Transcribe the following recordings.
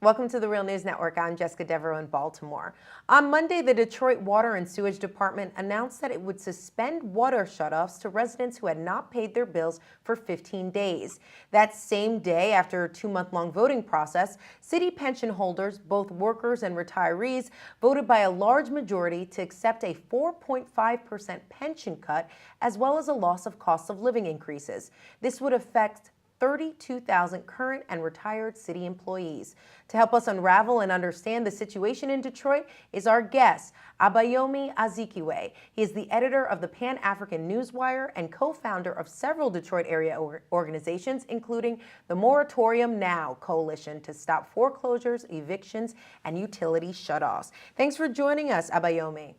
Welcome to the Real News Network. I'm Jessica Devereaux in Baltimore. On Monday, the Detroit Water and Sewage Department announced that it would suspend water shutoffs to residents who had not paid their bills for 15 days. That same day, after a 2-month-long voting process, city pension holders, both workers and retirees, voted by a large majority to accept a 4.5% pension cut, as well as a loss of cost of living increases. This would affect 32,000 current and retired city employees. To help us unravel and understand the situation in Detroit is our guest, Abayomi Azikiwe. He is the editor of the Pan-African Newswire and co-founder of several Detroit area organizations, including the Moratorium Now Coalition to stop foreclosures, evictions, and utility shutoffs. Thanks for joining us, Abayomi.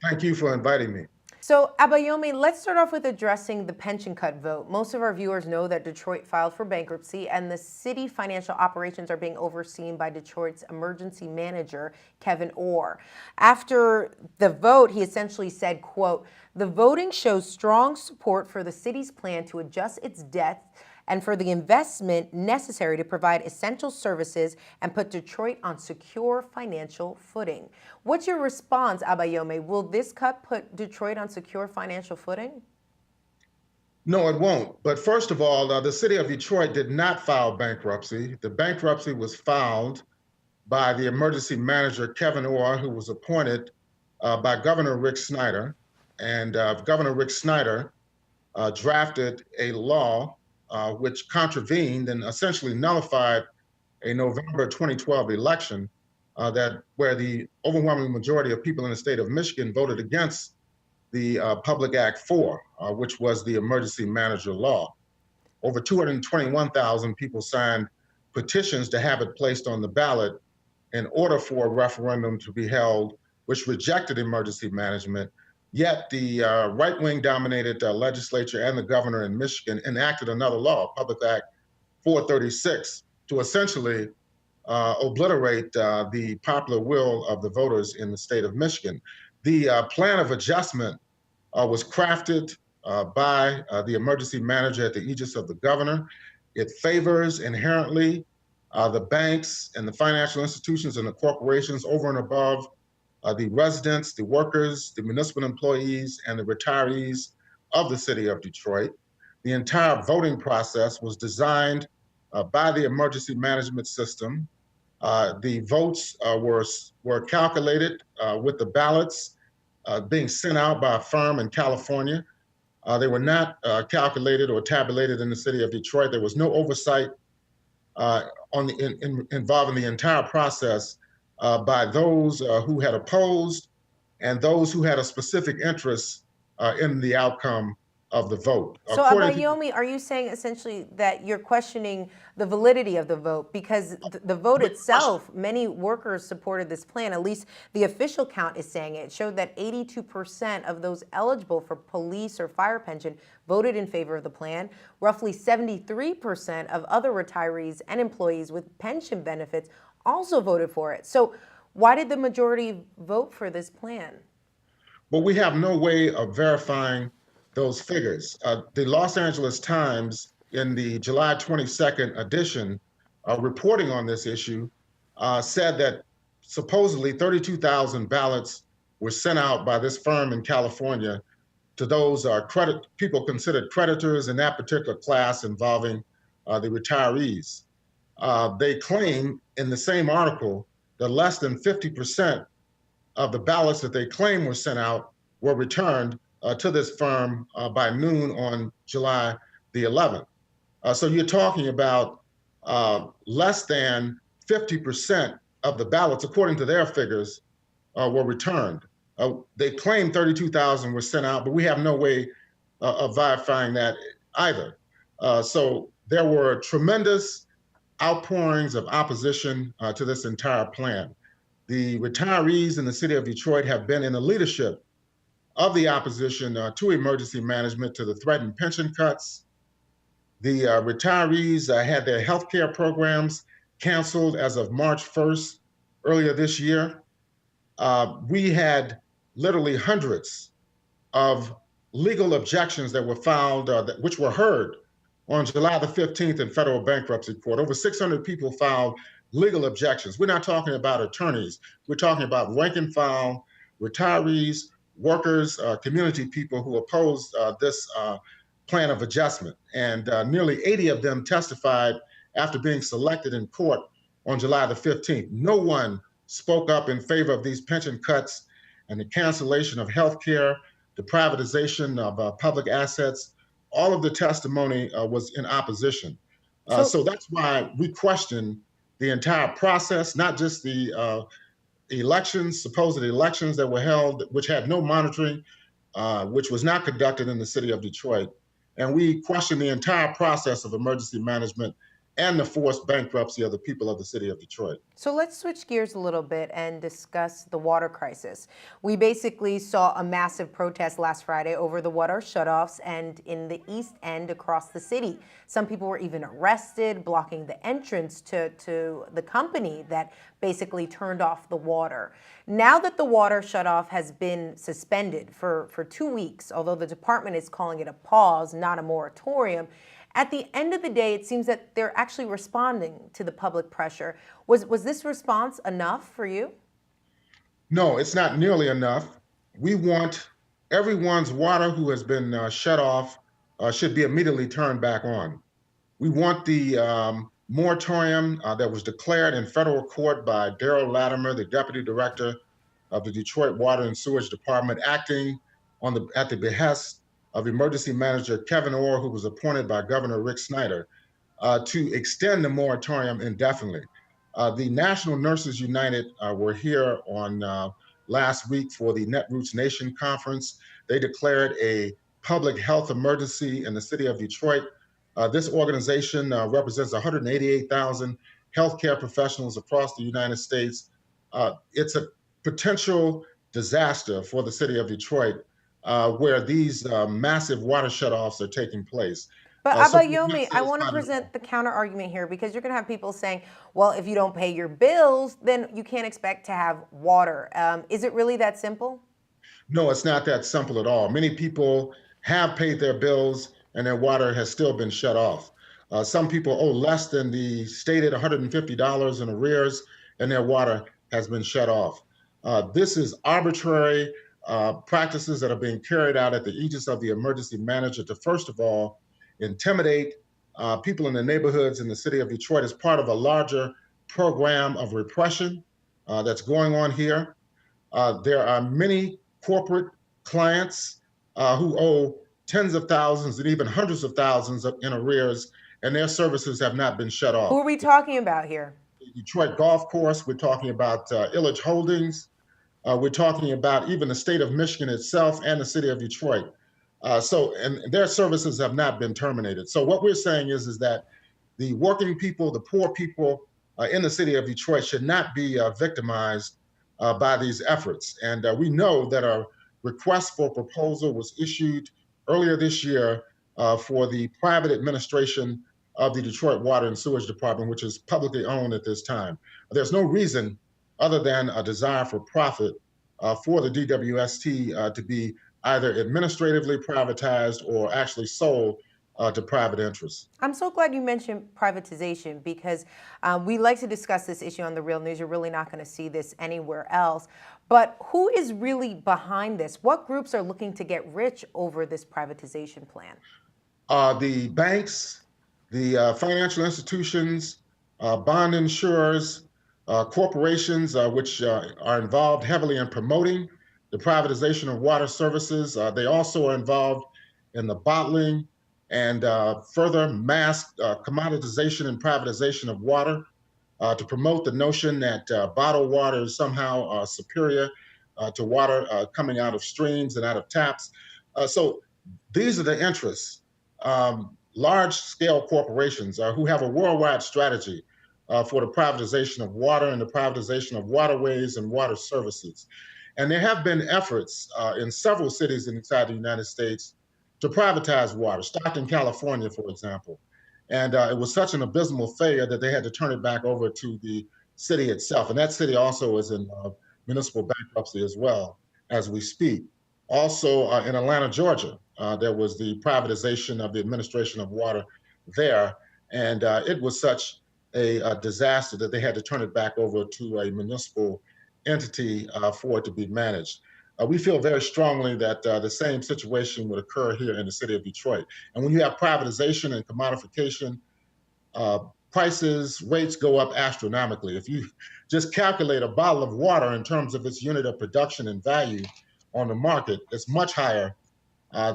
Thank you for inviting me. So, Abayomi, let's start off with addressing the pension cut vote. Most of our viewers know that Detroit filed for bankruptcy and the city financial operations are being overseen by Detroit's emergency manager, Kevin Orr. After the vote, he essentially said, quote, "The voting shows strong support for the city's plan to adjust its debt and for the investment necessary to provide essential services and put Detroit on secure financial footing." What's your response, Abayomi? Will this cut put Detroit on secure financial footing? No, it won't. But first of all, the city of Detroit did not file bankruptcy. The bankruptcy was filed by the emergency manager, Kevin Orr, who was appointed by Governor Rick Snyder. And Governor Rick Snyder drafted a law which contravened and essentially nullified a November 2012 election where the overwhelming majority of people in the state of Michigan voted against the Public Act 4, which was the emergency manager law. Over 221,000 people signed petitions to have it placed on the ballot in order for a referendum to be held, which rejected emergency management. Yet the right-wing dominated legislature and the governor in Michigan enacted another law, Public Act 436, to essentially obliterate the popular will of the voters in the state of Michigan. The plan of adjustment was crafted by the emergency manager at the aegis of the governor. It favors inherently the banks and the financial institutions and the corporations over and above the residents, the workers, the municipal employees, and the retirees of the city of Detroit. The entire voting process was designed by the emergency management system. The votes were calculated with the ballots being sent out by a firm in California. They were not calculated or tabulated in the city of Detroit. There was no oversight involving the entire process by those who had opposed and those who had a specific interest in the outcome of the vote. So, Abayomi, are you saying essentially that you're questioning the validity of the vote? Because the vote itself, many workers supported this plan. At least the official count is saying it showed that 82% of those eligible for police or fire pension voted in favor of the plan. Roughly 73% of other retirees and employees with pension benefits also voted for it. So why did the majority vote for this plan? Well, we have no way of verifying those figures. The Los Angeles Times, in the July 22nd edition, reporting on this issue, said that supposedly 32,000 ballots were sent out by this firm in California to those people considered creditors in that particular class involving the retirees. They claim in the same article that less than 50% of the ballots that they claim were sent out were returned to this firm by noon on July the 11th. So you're talking about less than 50% of the ballots, according to their figures, were returned. They claim 32,000 were sent out, but we have no way of verifying that either. So there were tremendous outpourings of opposition to this entire plan. The retirees in the city of Detroit have been in the leadership of the opposition to emergency management, to the threatened pension cuts. The retirees had their health care programs canceled as of March 1st, earlier this year. We had literally hundreds of legal objections that were filed, which were heard on July the 15th in federal bankruptcy court. Over 600 people filed legal objections. We're not talking about attorneys. We're talking about rank and file, retirees, workers, community people who opposed this plan of adjustment. And nearly 80 of them testified after being selected in court on July the 15th. No one spoke up in favor of these pension cuts and the cancellation of health care, the privatization of public assets. All of the testimony was in opposition. So, So that's why we question the entire process, not just the elections, supposed elections that were held, which had no monitoring, which was not conducted in the city of Detroit. And we question the entire process of emergency management and the forced bankruptcy of the people of the city of Detroit. So let's switch gears a little bit and discuss the water crisis. We basically saw a massive protest last Friday over the water shutoffs and in the East End across the city. Some people were even arrested, blocking the entrance to the company that basically turned off the water. Now that the water shutoff has been suspended for 2 weeks, although the department is calling it a pause, not a moratorium, at the end of the day, it seems that they're actually responding to the public pressure. Was this response enough for you? No, it's not nearly enough. We want everyone's water who has been shut off should be immediately turned back on. We want the moratorium that was declared in federal court by Daryl Latimer, the deputy director of the Detroit Water and Sewage Department, acting at the behest of emergency manager Kevin Orr, who was appointed by Governor Rick Snyder, to extend the moratorium indefinitely. The National Nurses United were here on last week for the Netroots Nation conference. They declared a public health emergency in the city of Detroit. This organization represents 188,000 healthcare professionals across the United States. It's a potential disaster for the city of Detroit where these massive water shutoffs are taking place. But So Abayomi, I want to present the counter argument here because you're going to have people saying, well, if you don't pay your bills, then you can't expect to have water. Is it really that simple? No, it's not that simple at all. Many people have paid their bills and their water has still been shut off. Some people owe less than the stated $150 in arrears and their water has been shut off. This is arbitrary practices that are being carried out at the aegis of the emergency manager to, first of all, intimidate people in the neighborhoods in the city of Detroit as part of a larger program of repression that's going on here. There are many corporate clients who owe tens of thousands and even hundreds of thousands in arrears, and their services have not been shut off. Who are we talking about here? Detroit Golf Course, we're talking about Illich Holdings, we're talking about even the state of Michigan itself and the city of Detroit. And their services have not been terminated. So what we're saying is that the working people, the poor people in the city of Detroit should not be victimized by these efforts. And we know that a request for proposal was issued earlier this year for the private administration of the Detroit Water and Sewage Department, which is publicly owned at this time. There's no reason other than a desire for profit for the DWST to be either administratively privatized or actually sold to private interests. I'm so glad you mentioned privatization because we like to discuss this issue on The Real News. You're really not going to see this anywhere else. But who is really behind this? What groups are looking to get rich over this privatization plan? The banks, the financial institutions, bond insurers, corporations which are involved heavily in promoting the privatization of water services. They also are involved in the bottling and further mass commoditization and privatization of water to promote the notion that bottled water is somehow superior to water coming out of streams and out of taps. So these are the interests. Large-scale corporations who have a worldwide strategy for the privatization of water and the privatization of waterways and water services. And there have been efforts in several cities inside the United States to privatize water, Stockton, California, for example. And it was such an abysmal failure that they had to turn it back over to the city itself. And that city also is in municipal bankruptcy as well as we speak. Also in Atlanta, Georgia, there was the privatization of the administration of water there. And it was such a disaster that they had to turn it back over to a municipal entity for it to be managed. We feel very strongly that the same situation would occur here in the city of Detroit. And when you have privatization and commodification, uh, prices, rates go up astronomically. If you just calculate a bottle of water in terms of its unit of production and value on the market, it's much higher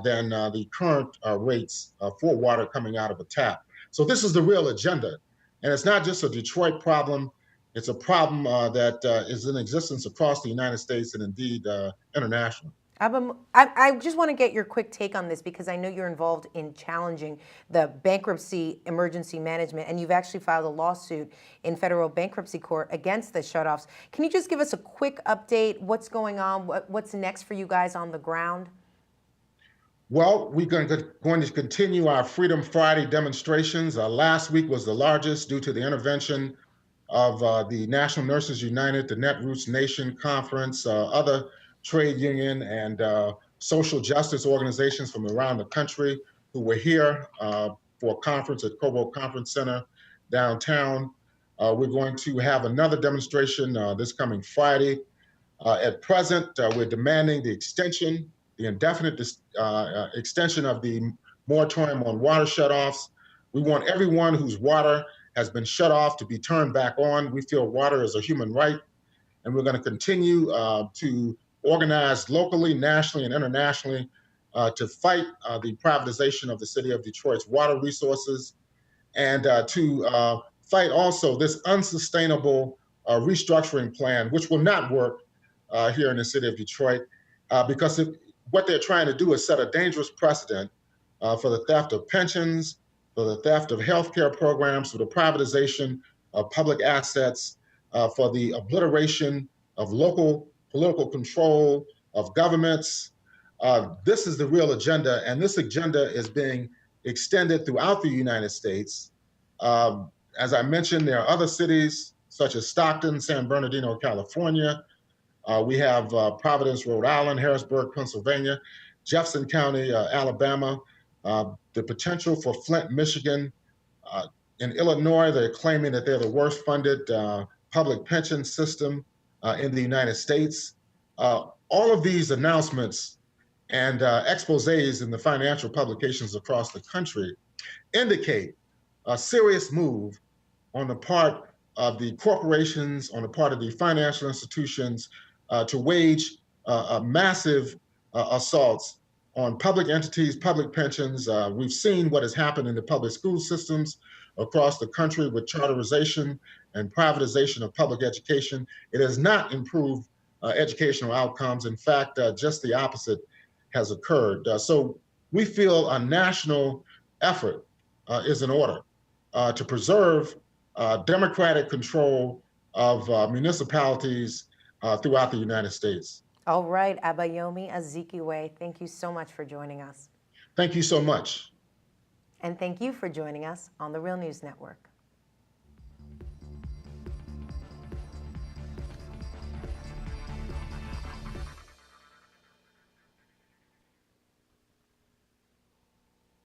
than the current rates for water coming out of a tap. So this is the real agenda. And it's not just a Detroit problem. It's a problem that is in existence across the United States and indeed internationally. I just want to get your quick take on this because I know you're involved in challenging the bankruptcy emergency management, and you've actually filed a lawsuit in federal bankruptcy court against the shutoffs. Can you just give us a quick update? What's going on? What's next for you guys on the ground? Well, we're going to continue our Freedom Friday demonstrations. Last week was the largest due to the intervention of the National Nurses United, the Netroots Nation Conference, other trade union and social justice organizations from around the country who were here for a conference at Cobo Conference Center downtown. We're going to have another demonstration this coming Friday. At present, we're demanding the indefinite extension of the moratorium on water shutoffs. We want everyone whose water has been shut off to be turned back on. We feel water is a human right, and we're going to continue to organize locally, nationally, and internationally to fight the privatization of the city of Detroit's water resources and to fight also this unsustainable restructuring plan, which will not work here in the city of Detroit, because what they're trying to do is set a dangerous precedent for the theft of pensions, for the theft of healthcare programs, for the privatization of public assets, for the obliteration of local political control of governments. This is the real agenda, and this agenda is being extended throughout the United States. As I mentioned, there are other cities such as Stockton, San Bernardino, California. We have Providence, Rhode Island, Harrisburg, Pennsylvania, Jefferson County, Alabama, the potential for Flint, Michigan. In Illinois, they're claiming that they're the worst funded public pension system in the United States. All of these announcements and exposés in the financial publications across the country indicate a serious move on the part of the corporations, on the part of the financial institutions to wage massive assaults on public entities, public pensions. We've seen what has happened in the public school systems across the country with charterization and privatization of public education. It has not improved educational outcomes. In fact, just the opposite has occurred. So we feel a national effort is in order to preserve democratic control of municipalities throughout the United States. All right, Abayomi Azikiwe, thank you so much for joining us. Thank you so much. And thank you for joining us on the Real News Network.